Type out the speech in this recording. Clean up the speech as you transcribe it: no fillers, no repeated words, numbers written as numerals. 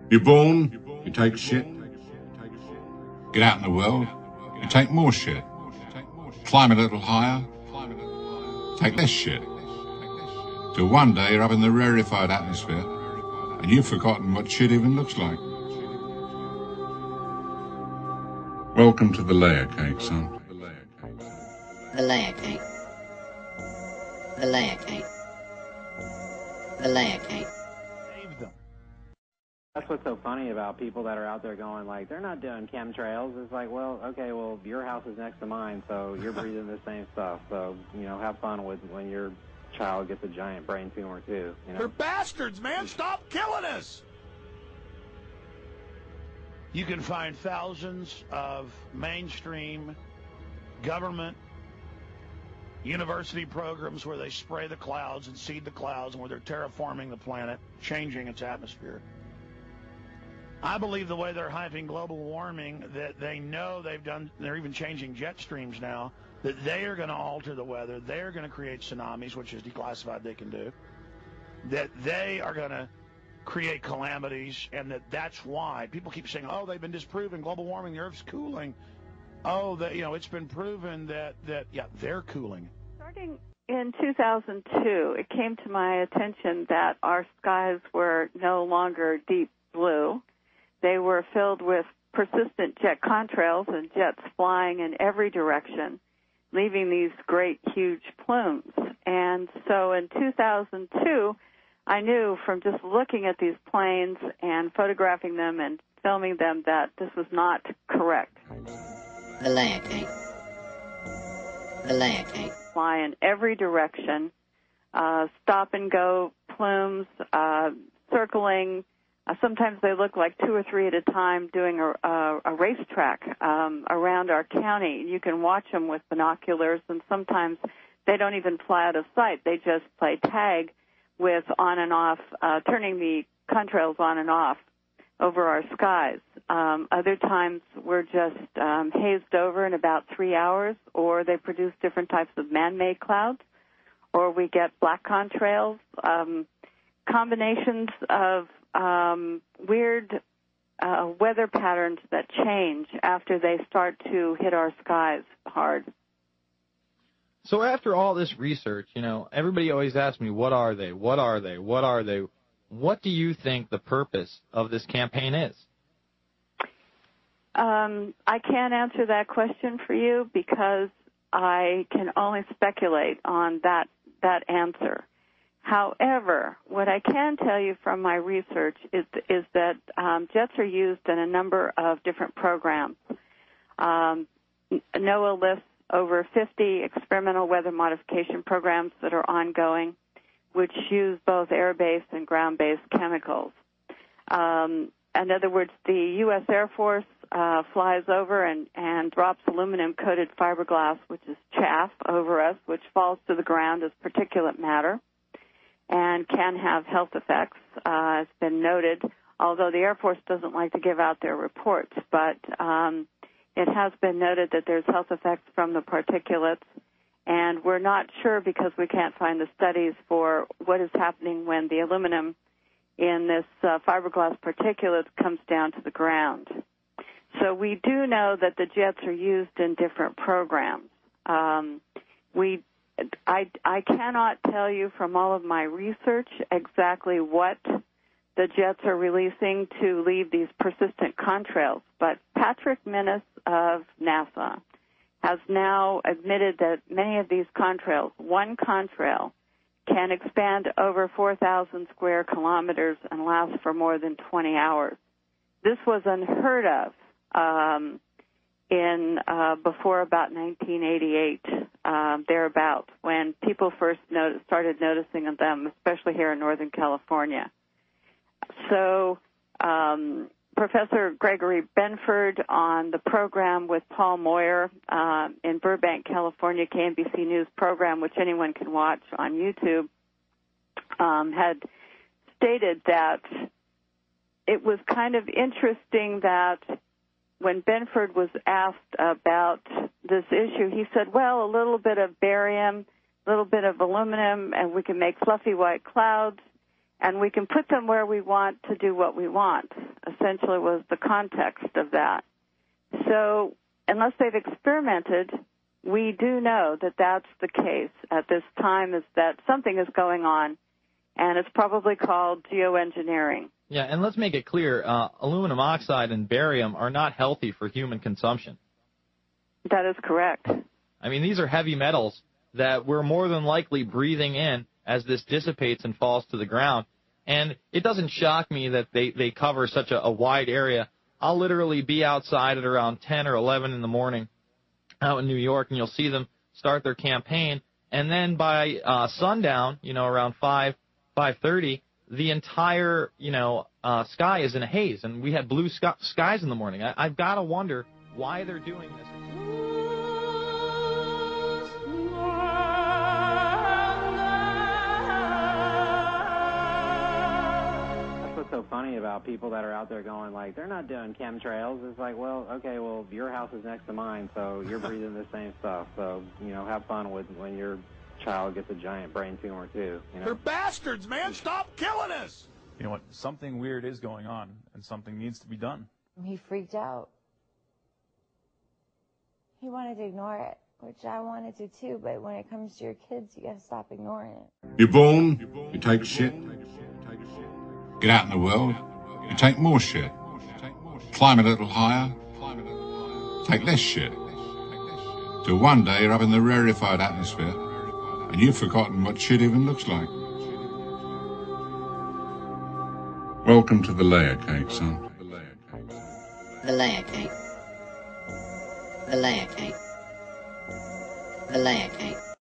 You're born, you take shit. Get out in the world, you take more shit. Climb a little higher, take less shit. Till one day you're up in the rarefied atmosphere and you've forgotten what shit even looks like. Welcome to the layer cake, son. The layer cake. The layer cake. The layer cake. Save them. That's what's so funny about people that are out there going like, they're not doing chemtrails. It's like, well, okay, well, your house is next to mine, so you're breathing the same stuff. So, you know, have fun with when your child gets a giant brain tumor, too. You know? They're bastards, man. Stop killing us. You can find thousands of mainstream government university programs where they spray the clouds and seed the clouds and where they're terraforming the planet, changing its atmosphere. I believe the way they're hyping global warming, that they know they're even changing jet streams now, that they are going to alter the weather, they are going to create tsunamis, which is declassified they can do, that they are going to create calamities, and that's why people keep saying, oh, they've been disproven, global warming, the Earth's cooling. Oh, it's been proven that they're cooling. Starting in 2002, it came to my attention that our skies were no longer deep blue. They were filled with persistent jet contrails and jets flying in every direction, leaving these great, huge plumes. And so in 2002, I knew from just looking at these planes and photographing them and filming them that this was not correct. The layer cake. The layer cake. Fly in every direction, stop and go plumes, circling. Sometimes they look like two or three at a time doing a racetrack around our county. You can watch them with binoculars, and sometimes they don't even fly out of sight. They just play tag with on and off, turning the contrails on and off over our skies. Other times we're just hazed over in about 3 hours, or they produce different types of man-made clouds, or we get black contrails, combinations of weird weather patterns that change after they start to hit our skies hard. So after all this research, everybody always asks me, what are they? What are they? What are they? What do you think the purpose of this campaign is? I can't answer that question for you because I can only speculate on that answer. However, what I can tell you from my research is that jets are used in a number of different programs. NOAA lists over 50 experimental weather modification programs that are ongoing, which use both air-based and ground-based chemicals. In other words, the U.S. Air Force flies over and drops aluminum-coated fiberglass, which is chaff, over us, which falls to the ground as particulate matter and can have health effects, as been noted, although the Air Force doesn't like to give out their reports. But it has been noted that there's health effects from the particulates, and we're not sure because we can't find the studies for what is happening when the aluminum in this fiberglass particulates comes down to the ground. So we do know that the jets are used in different programs. I cannot tell you from all of my research exactly what the jets are releasing to leave these persistent contrails, but Patrick Minnis of NASA has now admitted that many of these contrails, one contrail, can expand over 4,000 square kilometers and last for more than 20 hours. This was unheard of before about 1988, thereabouts, when people first started noticing them, especially here in Northern California. So Professor Gregory Benford on the program with Paul Moyer in Burbank, California, KNBC News program, which anyone can watch on YouTube, had stated that it was kind of interesting that when Benford was asked about this issue, he said, well, a little bit of barium, a little bit of aluminum, and we can make fluffy white clouds. And we can put them where we want to do what we want, essentially was the context of that. So unless they've experimented, we do know that that's the case at this time, is that something is going on, and it's probably called geoengineering. Yeah, and let's make it clear, aluminum oxide and barium are not healthy for human consumption. That is correct. I mean, these are heavy metals that we're more than likely breathing in as this dissipates and falls to the ground. And it doesn't shock me that they cover such a wide area. I'll literally be outside at around 10 or 11 in the morning out in New York, and you'll see them start their campaign. And then by sundown, around 5:30, the entire, sky is in a haze. And we had blue skies in the morning. I've got to wonder why they're doing this. What's so funny about people that are out there going like, they're not doing chemtrails. It's like, well, okay, well, your house is next to mine, so you're breathing the same stuff. So, have fun with when your child gets a giant brain tumor too. They're bastards, man. Stop killing us. You know what? Something weird is going on, and something needs to be done. He freaked out. He wanted to ignore it, which I wanted to too, but when it comes to your kids, you gotta stop ignoring it. You're born, you take shit. Get out in the world, you take more shit. Climb a little higher, take less shit. Till one day you're up in the rarefied atmosphere, and you've forgotten what shit even looks like. Welcome to the layer cake, son. The layer cake. The layer cake. The layer cake.